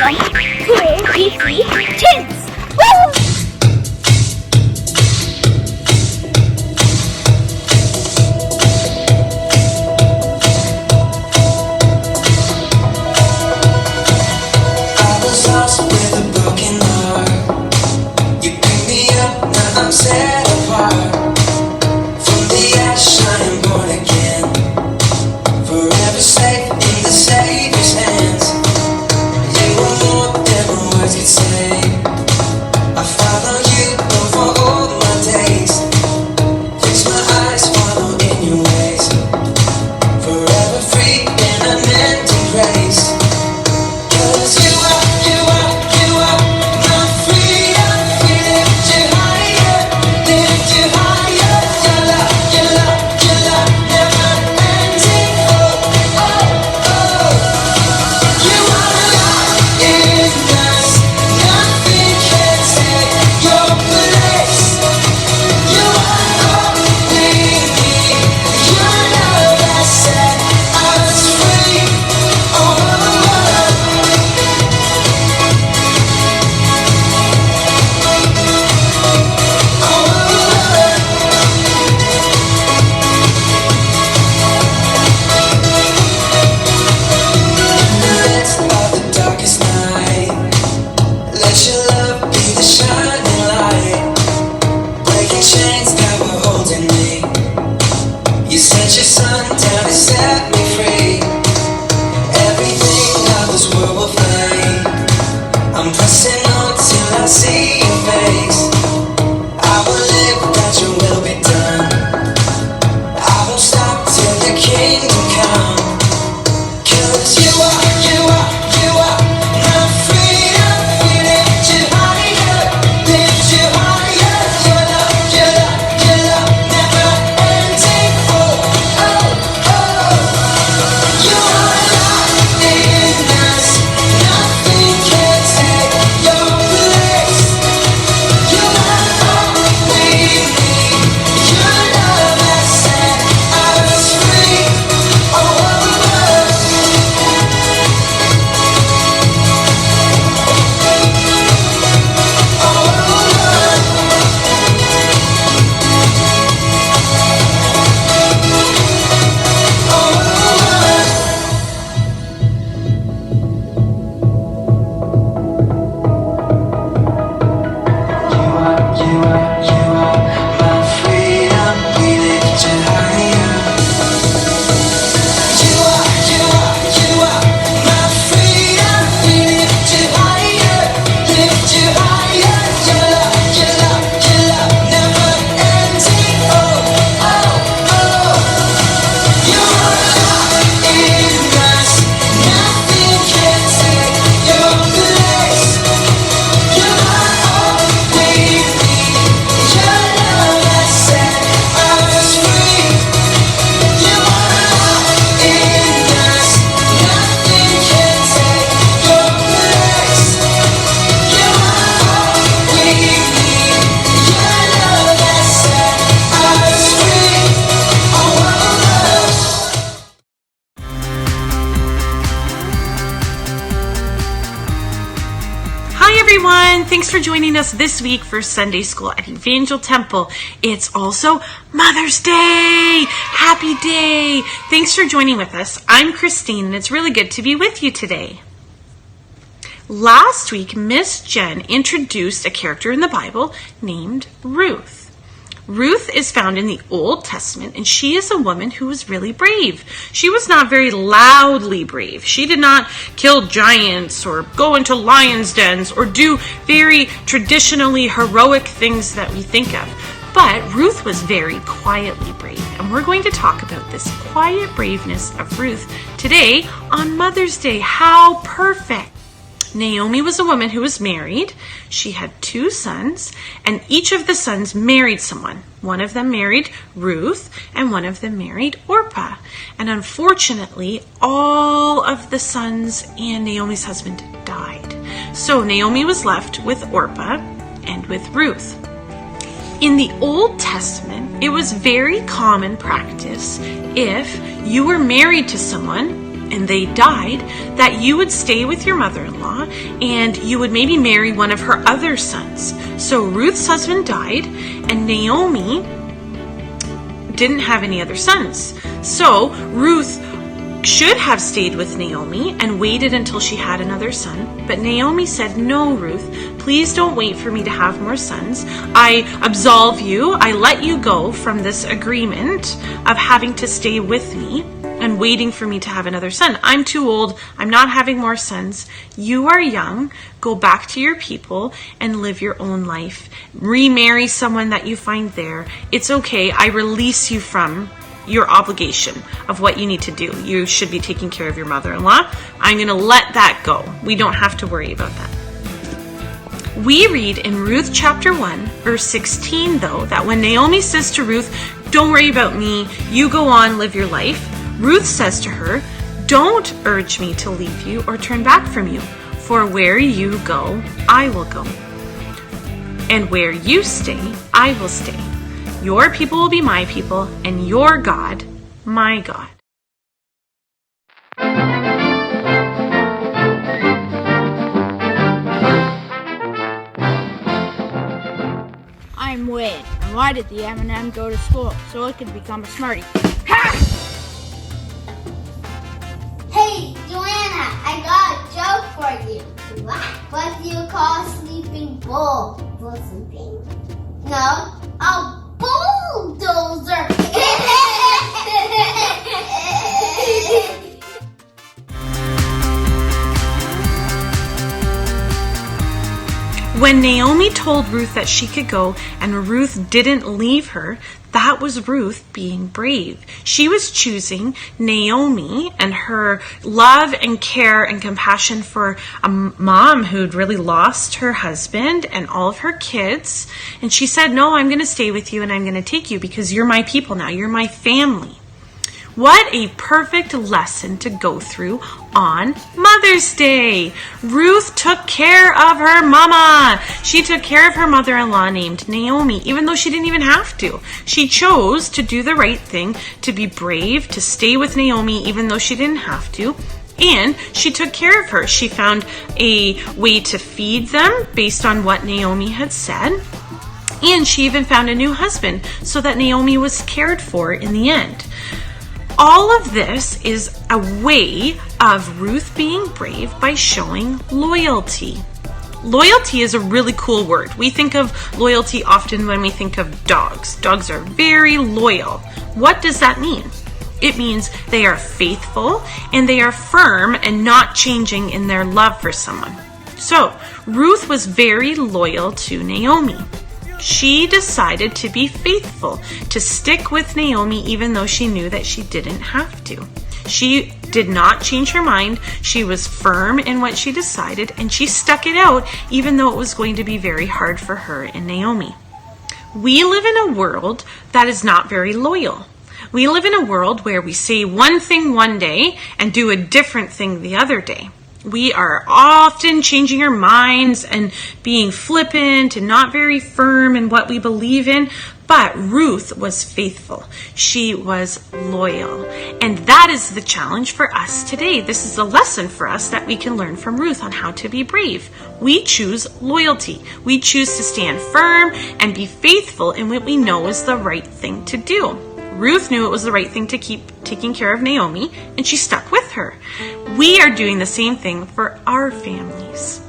Cool Geeky Tints! Woo! Set apart from the ash, I am born again, forever safe in the Savior's hands. You are more than words could say. I follow you for all my days. Fix my eyes, follow in your ways. Forever free in an empty grace. 'Cause you are my freedom. We lift you higher. Lift you higher, your love never ending. Oh, oh, oh. You are alive in us, nothing can take your place. You are all we need, your love has set us free. Oh, oh, oh. Midst of the darkest night, let your love be the shining light, breaking chains that were holding me. You sent your son down to set me free. Everything of this world will fade. I'm pressing on till I see your face. I will live that your will be done. I won't stop till your kingdom come. 'Cause you are my freedom. We lift you higher, lift you higher. Your love never ending. Oh, oh, oh. You are alive in us, nothing can take your place. You are all we need, your love has set us free. Oh, oh, oh. You are my freedom. We lift you higher. You are my freedom. We lift you higher, lift you higher. Your love never ending. Oh, oh, oh. You are alive in us, nothing can take your place. You are all we need, your love has set us free. You are alive in us, nothing can take your place. You are all we need, your love has set us free. Oh, oh, oh. Hi everyone! Thanks for joining us this week for Sunday School at Evangel Temple. It's also Mother's Day! Happy day! Thanks for joining with us. I'm Christine and it's really good to be with you today. Last week, Miss Jen introduced a character in the Bible named Ruth. Ruth is found in the Old Testament, and she is a woman who was really brave. She was not very loudly brave. She did not kill giants or go into lions' dens or do very traditionally heroic things that we think of. But Ruth was very quietly brave, and we're going to talk about this quiet braveness of Ruth today on Mother's Day. How perfect! Naomi was a woman who was married. She had 2 sons, and each of the sons married someone. One of them married Ruth, and one of them married Orpah. And unfortunately, all of the sons and Naomi's husband died. So Naomi was left with Orpah and with Ruth. In the Old Testament, it was very common practice if you were married to someone and they died, that you would stay with your mother-in-law and you would maybe marry one of her other sons. So Ruth's husband died, and Naomi didn't have any other sons. So Ruth should have stayed with Naomi and waited until she had another son. But Naomi said, "No, Ruth, please don't wait for me to have more sons. I absolve you. I let you go from this agreement of having to stay with me and waiting for me to have another son. I'm too old. I'm not having more sons. You are young. Go back to your people and live your own life. Remarry someone that you find there. It's okay. I release you from your obligation of what you need to do. You should be taking care of your mother-in-law. I'm going to let that go. We don't have to worry about that." We read in Ruth chapter 1, verse 16, though, that when Naomi says to Ruth, "Don't worry about me. You go on, live your life," Ruth says to her, "Don't urge me to leave you or turn back from you, for where you go, I will go. And where you stay, I will stay. Your people will be my people, and your God, my God." I'm Wade, and why did the M&M go to school? So it could become a smarty. Ha! Hey, Joanna, I got a joke for you. What do you call a sleeping bull? Bull sleeping? No, a bulldozer. When Naomi told Ruth that she could go and Ruth didn't leave her, that was Ruth being brave. She was choosing Naomi and her love and care and compassion for a mom who'd really lost her husband and all of her kids. And she said, "No, I'm going to stay with you and I'm going to take you because you're my people now. You're my family." What a perfect lesson to go through on Mother's Day. Ruth took care of her mama. She took care of her mother-in-law named Naomi, even though she didn't even have to. She chose to do the right thing, to be brave, to stay with Naomi, even though she didn't have to. And she took care of her. She found a way to feed them based on what Naomi had said. And she even found a new husband so that Naomi was cared for in the end. All of this is a way of Ruth being brave by showing loyalty. Loyalty is a really cool word. We think of loyalty often when we think of dogs. Dogs are very loyal. What does that mean? It means they are faithful and they are firm and not changing in their love for someone. So Ruth was very loyal to Naomi. She decided to be faithful, to stick with Naomi even though she knew that she didn't have to. She did not change her mind. She was firm in what she decided, and she stuck it out even though it was going to be very hard for her and Naomi. We live in a world that is not very loyal. We live in a world where we say one thing one day and do a different thing the other day. We are often changing our minds and being flippant and not very firm in what we believe in. But Ruth was faithful. She was loyal. And that is the challenge for us today. This is a lesson for us that we can learn from Ruth on how to be brave. We choose loyalty. We choose to stand firm and be faithful in what we know is the right thing to do. Ruth knew it was the right thing to keep taking care of Naomi, and she stuck with her. We are doing the same thing for our families.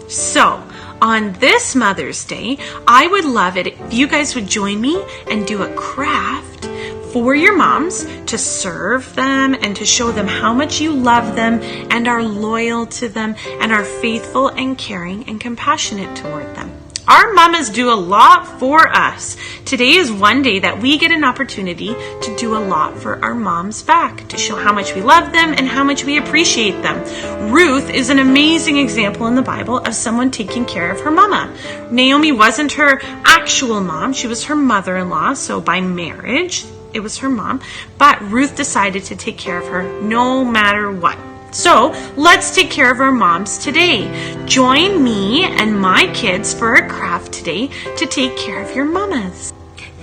So, on this Mother's Day, I would love it if you guys would join me and do a craft for your moms to serve them and to show them how much you love them and are loyal to them and are faithful and caring and compassionate toward them. Our mamas do a lot for us. Today is one day that we get an opportunity to do a lot for our moms back, to show how much we love them and how much we appreciate them. Ruth is an amazing example in the Bible of someone taking care of her mama. Naomi wasn't her actual mom. She was her mother-in-law, so by marriage, it was her mom. But Ruth decided to take care of her no matter what. So let's take care of our moms today. Join me and my kids for a craft today to take care of your mamas.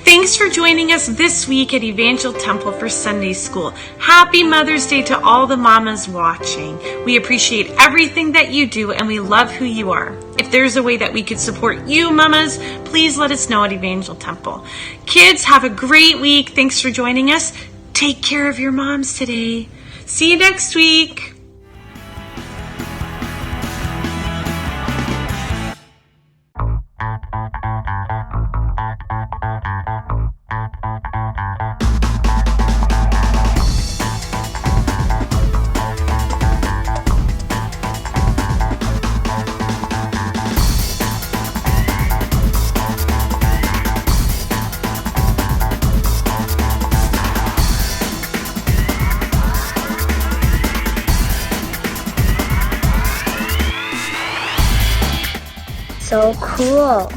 Thanks for joining us this week at Evangel Temple for Sunday School. Happy Mother's Day to all the mamas watching. We appreciate everything that you do and we love who you are. If there's a way that we could support you mamas, please let us know at Evangel Temple. Kids, have a great week. Thanks for joining us. Take care of your moms today. See you next week. So cool.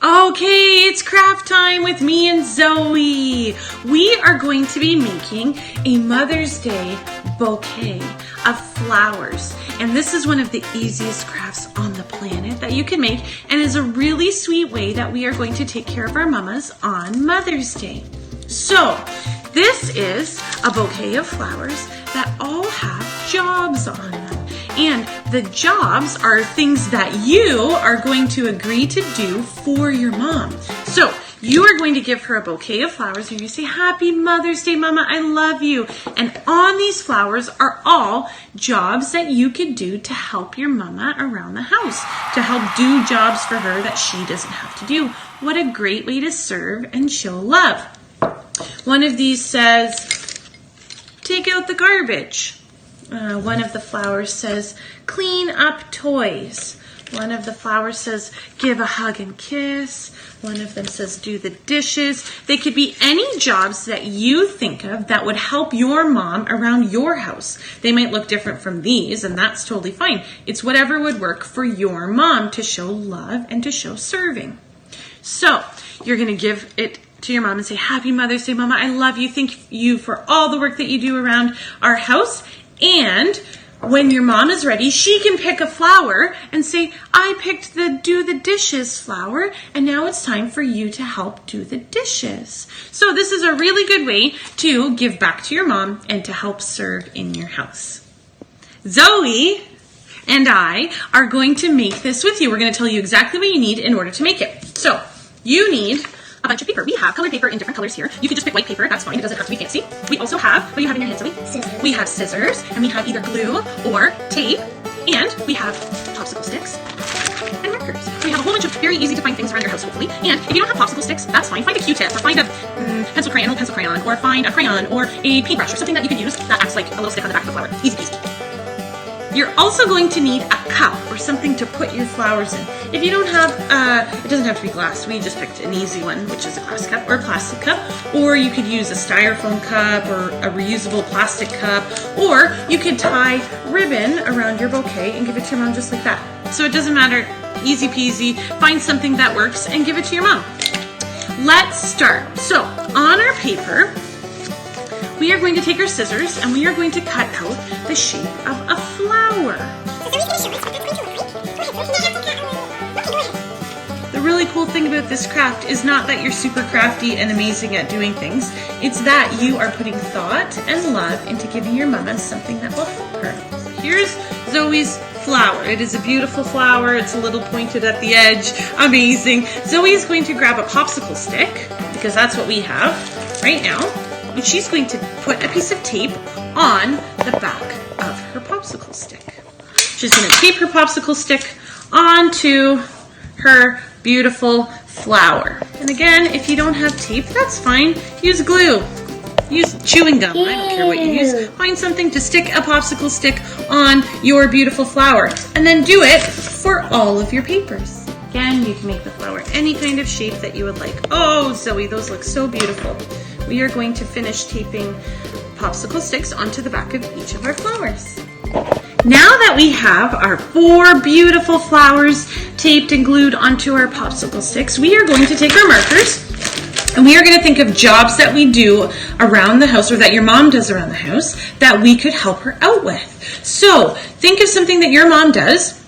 Okay, it's craft time with me and Zoe. We are going to be making a Mother's Day bouquet of flowers. And this is one of the easiest crafts on the planet that you can make and is a really sweet way that we are going to take care of our mamas on Mother's Day. So, this is a bouquet of flowers that all have jobs on them. And the jobs are things that you are going to agree to do for your mom. So you are going to give her a bouquet of flowers and you say, Happy Mother's Day, Mama, I love you. And on these flowers are all jobs that you could do to help your mama around the house, to help do jobs for her that she doesn't have to do. What a great way to serve and show love. One of these says, take out the garbage. One of the flowers says, clean up toys. One of the flowers says, give a hug and kiss. One of them says, do the dishes. They could be any jobs that you think of that would help your mom around your house. They might look different from these, and that's totally fine. It's whatever would work for your mom to show love and to show serving. So, you're going to give it to your mom and say, Happy Mother's Day, Mama, I love you. Thank you for all the work that you do around our house. And when your mom is ready, she can pick a flower and say, I picked the do the dishes flower, and now it's time for you to help do the dishes. So this is a really good way to give back to your mom and to help serve in your house. Zoe and I are going to make this with you. We're going to tell you exactly what you need in order to make it. So you need a bunch of paper. We have colored paper in different colors here. You can just pick white paper, that's fine. It doesn't have to be fancy. We also have, what do you have in your hand, Zoe? Scissors. We have scissors, and we have either glue or tape, and we have popsicle sticks and markers. We have a whole bunch of very easy to find things around your house, hopefully. And if you don't have popsicle sticks, that's fine. Find a Q-tip, or find a pencil crayon, or find a crayon, or a paintbrush, or something that you can use that acts like a little stick on the back of the flower. Easy peasy. You're also going to need a cup or something to put your flowers in. If you don't have, it doesn't have to be glass. We just picked an easy one, which is a glass cup or a plastic cup. Or you could use a styrofoam cup or a reusable plastic cup. Or you could tie ribbon around your bouquet and give it to your mom just like that. So it doesn't matter, easy peasy. Find something that works and give it to your mom. Let's start. So on our paper, we are going to take our scissors and we are going to cut out the shape of a flower. The really cool thing about this craft is not that you're super crafty and amazing at doing things. It's that you are putting thought and love into giving your mama something that will help her. So here's Zoe's flower. It is a beautiful flower. It's a little pointed at the edge. Amazing. Zoe is going to grab a popsicle stick because that's what we have right now. And she's going to put a piece of tape on the back of her popsicle stick. She's going to tape her popsicle stick onto her beautiful flower. And again, if you don't have tape, that's fine. Use glue. Use chewing gum. I don't care what you use. Find something to stick a popsicle stick on your beautiful flower. And then do it for all of your papers. Again, you can make the flower any kind of shape that you would like. Oh, Zoe, those look so beautiful. We are going to finish taping popsicle sticks onto the back of each of our flowers. Now that we have our 4 beautiful flowers taped and glued onto our popsicle sticks, we are going to take our markers and we are going to think of jobs that we do around the house or that your mom does around the house that we could help her out with. So think of something that your mom does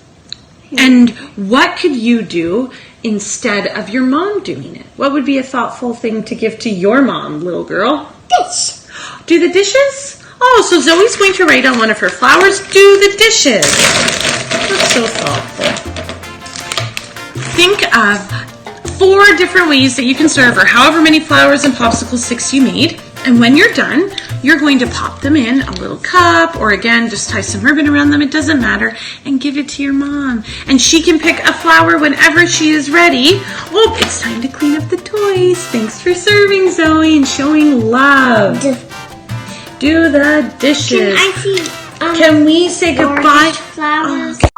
and what could you do instead of your mom doing it? What would be a thoughtful thing to give to your mom, little girl? Dish. Do the dishes? Oh, so Zoe's going to write on one of her flowers, do the dishes. That's so thoughtful. Think of 4 different ways that you can serve her, however many flowers and popsicle sticks you made. And when you're done, you're going to pop them in a little cup, or again, just tie some ribbon around them, it doesn't matter, and give it to your mom. And she can pick a flower whenever she is ready. Oh, it's time to clean up the toys. Thanks for serving, Zoe, and showing love. Do the dishes. Can I see Can we say orange goodbye? flowers? Okay.